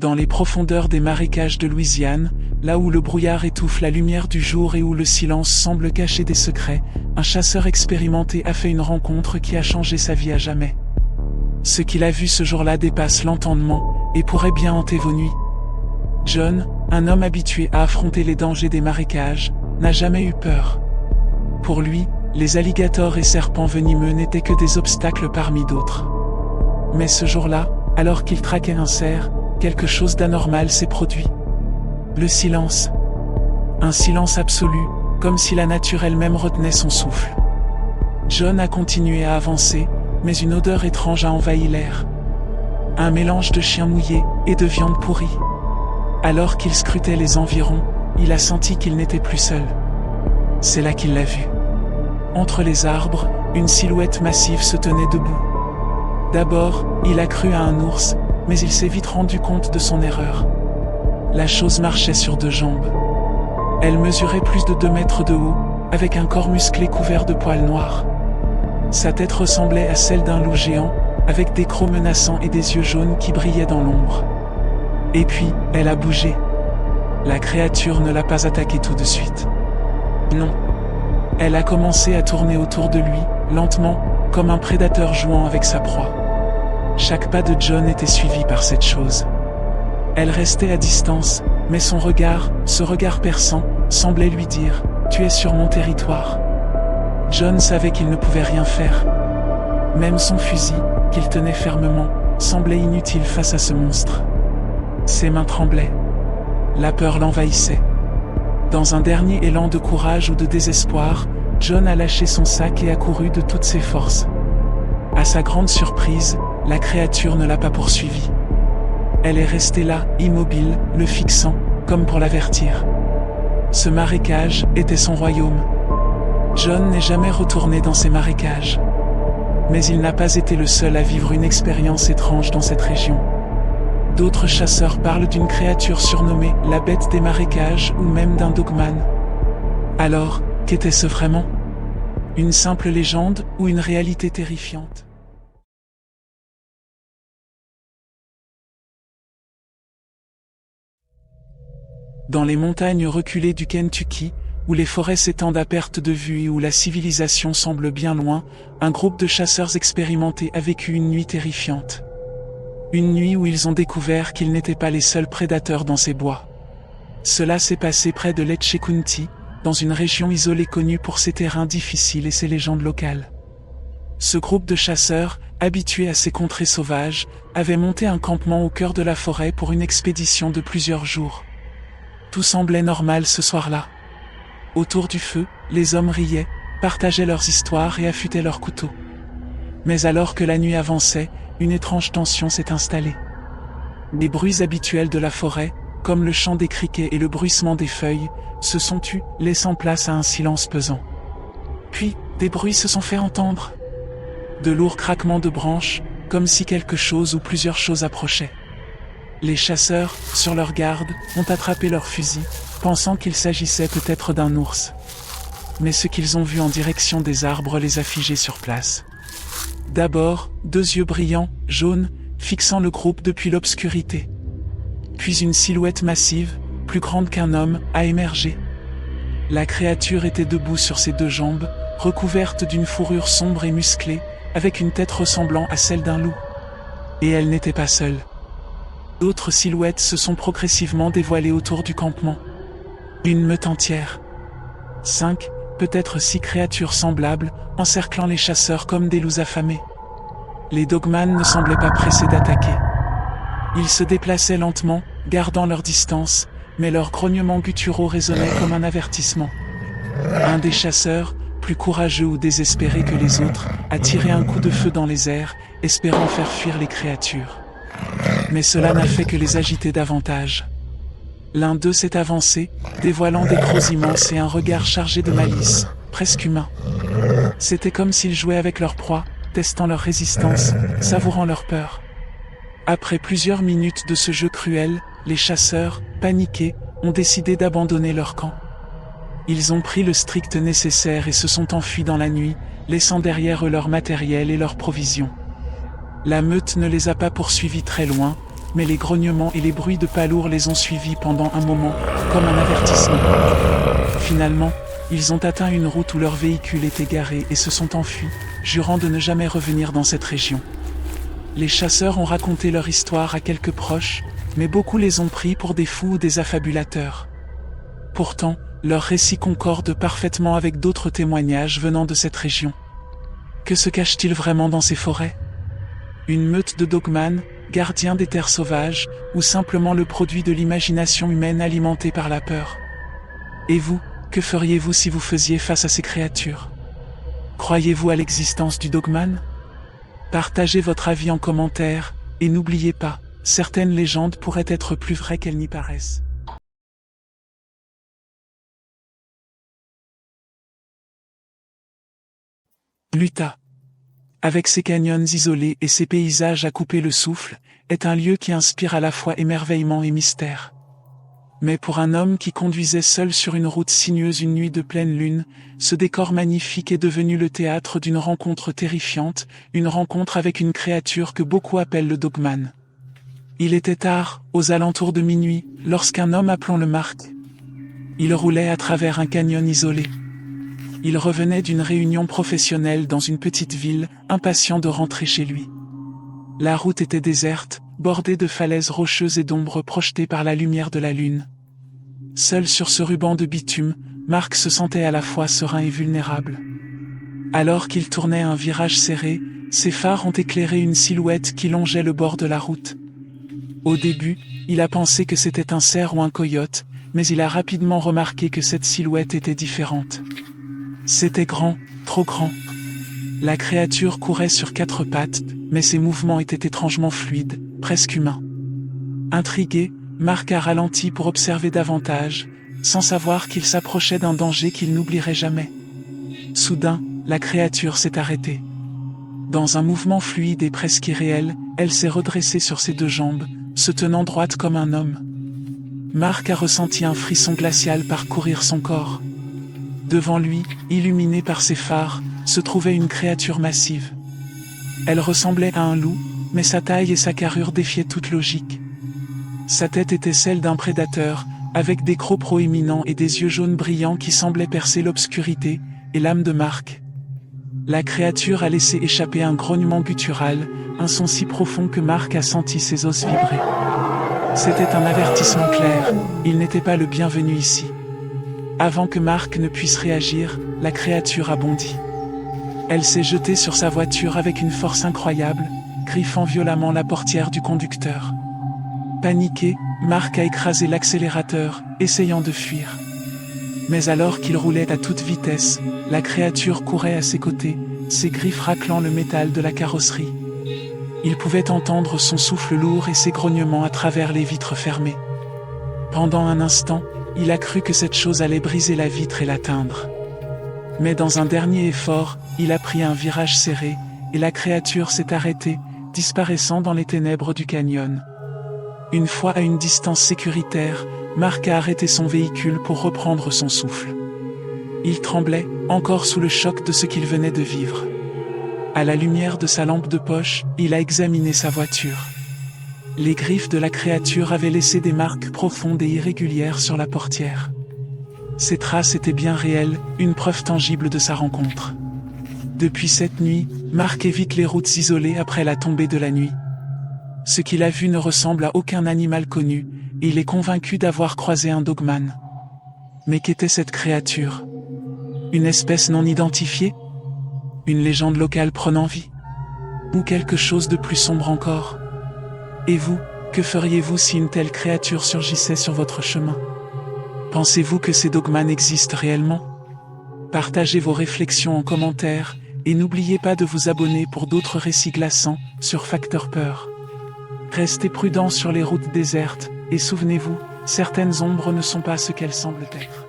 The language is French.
Dans les profondeurs des marécages de Louisiane, là où le brouillard étouffe la lumière du jour et où le silence semble cacher des secrets, un chasseur expérimenté a fait une rencontre qui a changé sa vie à jamais. Ce qu'il a vu ce jour-là dépasse l'entendement, et pourrait bien hanter vos nuits. John, un homme habitué à affronter les dangers des marécages, n'a jamais eu peur. Pour lui, les alligators et serpents venimeux n'étaient que des obstacles parmi d'autres. Mais ce jour-là, alors qu'il traquait un cerf, quelque chose d'anormal s'est produit. Le silence. Un silence absolu, comme si la nature elle-même retenait son souffle. John a continué à avancer, mais une odeur étrange a envahi l'air. Un mélange de chien mouillé et de viande pourrie. Alors qu'il scrutait les environs, il a senti qu'il n'était plus seul. C'est là qu'il l'a vu. Entre les arbres, une silhouette massive se tenait debout. D'abord, il a cru à un ours, mais il s'est vite rendu compte de son erreur. La chose marchait sur deux jambes. Elle mesurait plus de 2 mètres de haut, avec un corps musclé couvert de poils noirs. Sa tête ressemblait à celle d'un loup géant, avec des crocs menaçants et des yeux jaunes qui brillaient dans l'ombre. Et puis, elle a bougé. La créature ne l'a pas attaqué tout de suite. Non. Elle a commencé à tourner autour de lui, lentement, comme un prédateur jouant avec sa proie. Chaque pas de John était suivi par cette chose. Elle restait à distance, mais son regard, ce regard perçant, semblait lui dire « Tu es sur mon territoire ». John savait qu'il ne pouvait rien faire. Même son fusil, qu'il tenait fermement, semblait inutile face à ce monstre. Ses mains tremblaient. La peur l'envahissait. Dans un dernier élan de courage ou de désespoir, John a lâché son sac et a couru de toutes ses forces. À sa grande surprise, la créature ne l'a pas poursuivi. Elle est restée là, immobile, le fixant, comme pour l'avertir. Ce marécage était son royaume. John n'est jamais retourné dans ces marécages. Mais il n'a pas été le seul à vivre une expérience étrange dans cette région. D'autres chasseurs parlent d'une créature surnommée la bête des marécages ou même d'un dogman. Alors, qu'était-ce vraiment? Une simple légende ou une réalité terrifiante? Dans les montagnes reculées du Kentucky, où les forêts s'étendent à perte de vue et où la civilisation semble bien loin, un groupe de chasseurs expérimentés a vécu une nuit terrifiante. Une nuit où ils ont découvert qu'ils n'étaient pas les seuls prédateurs dans ces bois. Cela s'est passé près de Letche County, dans une région isolée connue pour ses terrains difficiles et ses légendes locales. Ce groupe de chasseurs, habitués à ces contrées sauvages, avait monté un campement au cœur de la forêt pour une expédition de plusieurs jours. Tout semblait normal ce soir-là. Autour du feu, les hommes riaient, partageaient leurs histoires et affûtaient leurs couteaux. Mais alors que la nuit avançait, une étrange tension s'est installée. Les bruits habituels de la forêt, comme le chant des criquets et le bruissement des feuilles, se sont tus, laissant place à un silence pesant. Puis, des bruits se sont fait entendre. De lourds craquements de branches, comme si quelque chose ou plusieurs choses approchaient. Les chasseurs, sur leur garde, ont attrapé leurs fusils, pensant qu'il s'agissait peut-être d'un ours. Mais ce qu'ils ont vu en direction des arbres les a figés sur place. D'abord, 2 yeux brillants, jaunes, fixant le groupe depuis l'obscurité. Puis une silhouette massive, plus grande qu'un homme, a émergé. La créature était debout sur ses 2 jambes, recouverte d'une fourrure sombre et musclée, avec une tête ressemblant à celle d'un loup. Et elle n'était pas seule. D'autres silhouettes se sont progressivement dévoilées autour du campement. Une meute entière. 5, peut-être 6 créatures semblables, encerclant les chasseurs comme des loups affamés. Les dogman ne semblaient pas pressés d'attaquer. Ils se déplaçaient lentement, gardant leur distance, mais leurs grognements gutturaux résonnaient comme un avertissement. Un des chasseurs, plus courageux ou désespéré que les autres, a tiré un coup de feu dans les airs, espérant faire fuir les créatures. Mais cela n'a fait que les agiter davantage. L'un d'eux s'est avancé, dévoilant des crocs immenses et un regard chargé de malice, presque humain. C'était comme s'ils jouaient avec leur proie, testant leur résistance, savourant leur peur. Après plusieurs minutes de ce jeu cruel, les chasseurs, paniqués, ont décidé d'abandonner leur camp. Ils ont pris le strict nécessaire et se sont enfuis dans la nuit, laissant derrière eux leur matériel et leurs provisions. La meute ne les a pas poursuivis très loin, mais les grognements et les bruits de pas lourds les ont suivis pendant un moment, comme un avertissement. Finalement, ils ont atteint une route où leur véhicule était garé et se sont enfuis, jurant de ne jamais revenir dans cette région. Les chasseurs ont raconté leur histoire à quelques proches, mais beaucoup les ont pris pour des fous ou des affabulateurs. Pourtant, leur récit concorde parfaitement avec d'autres témoignages venant de cette région. Que se cache-t-il vraiment dans ces forêts? Une meute de dogman, gardiens des terres sauvages, ou simplement le produit de l'imagination humaine alimentée par la peur? Et vous, que feriez-vous si vous faisiez face à ces créatures? Croyez-vous à l'existence du dogman? Partagez votre avis en commentaire, et n'oubliez pas, certaines légendes pourraient être plus vraies qu'elles n'y paraissent. L'Utah, avec ses canyons isolés et ses paysages à couper le souffle, est un lieu qui inspire à la fois émerveillement et mystère. Mais pour un homme qui conduisait seul sur une route sinueuse une nuit de pleine lune, ce décor magnifique est devenu le théâtre d'une rencontre terrifiante, une rencontre avec une créature que beaucoup appellent le dogman. Il était tard, aux alentours de minuit, lorsqu'un homme appelons-le Mark. Il roulait à travers un canyon isolé. Il revenait d'une réunion professionnelle dans une petite ville, impatient de rentrer chez lui. La route était déserte, bordée de falaises rocheuses et d'ombres projetées par la lumière de la lune. Seul sur ce ruban de bitume, Mark se sentait à la fois serein et vulnérable. Alors qu'il tournait un virage serré, ses phares ont éclairé une silhouette qui longeait le bord de la route. Au début, il a pensé que c'était un cerf ou un coyote, mais il a rapidement remarqué que cette silhouette était différente. C'était grand, trop grand. La créature courait sur 4 pattes, mais ses mouvements étaient étrangement fluides, presque humains. Intrigué, Mark a ralenti pour observer davantage, sans savoir qu'il s'approchait d'un danger qu'il n'oublierait jamais. Soudain, la créature s'est arrêtée. Dans un mouvement fluide et presque irréel, elle s'est redressée sur ses 2 jambes, se tenant droite comme un homme. Mark a ressenti un frisson glacial parcourir son corps. Devant lui, illuminée par ses phares, se trouvait une créature massive. Elle ressemblait à un loup, mais sa taille et sa carrure défiaient toute logique. Sa tête était celle d'un prédateur, avec des crocs proéminents et des yeux jaunes brillants qui semblaient percer l'obscurité, et l'âme de Mark. La créature a laissé échapper un grognement guttural, un son si profond que Mark a senti ses os vibrer. C'était un avertissement clair, il n'était pas le bienvenu ici. Avant que Mark ne puisse réagir, la créature a bondi. Elle s'est jetée sur sa voiture avec une force incroyable, griffant violemment la portière du conducteur. Paniqué, Mark a écrasé l'accélérateur, essayant de fuir. Mais alors qu'il roulait à toute vitesse, la créature courait à ses côtés, ses griffes raclant le métal de la carrosserie. Il pouvait entendre son souffle lourd et ses grognements à travers les vitres fermées. Pendant un instant, il a cru que cette chose allait briser la vitre et l'atteindre. Mais dans un dernier effort, il a pris un virage serré, et la créature s'est arrêtée, disparaissant dans les ténèbres du canyon. Une fois à une distance sécuritaire, Mark a arrêté son véhicule pour reprendre son souffle. Il tremblait, encore sous le choc de ce qu'il venait de vivre. À la lumière de sa lampe de poche, il a examiné sa voiture. Les griffes de la créature avaient laissé des marques profondes et irrégulières sur la portière. Ces traces étaient bien réelles, une preuve tangible de sa rencontre. Depuis cette nuit, Mark évite les routes isolées après la tombée de la nuit. Ce qu'il a vu ne ressemble à aucun animal connu, et il est convaincu d'avoir croisé un dogman. Mais qu'était cette créature? Une espèce non identifiée? Une légende locale prenant vie? Ou quelque chose de plus sombre encore? Et vous, que feriez-vous si une telle créature surgissait sur votre chemin? Pensez-vous que ces dogmans existent réellement? Partagez vos réflexions en commentaire, et n'oubliez pas de vous abonner pour d'autres récits glaçants sur Facteur Peur. Restez prudents sur les routes désertes, et souvenez-vous, certaines ombres ne sont pas ce qu'elles semblent être.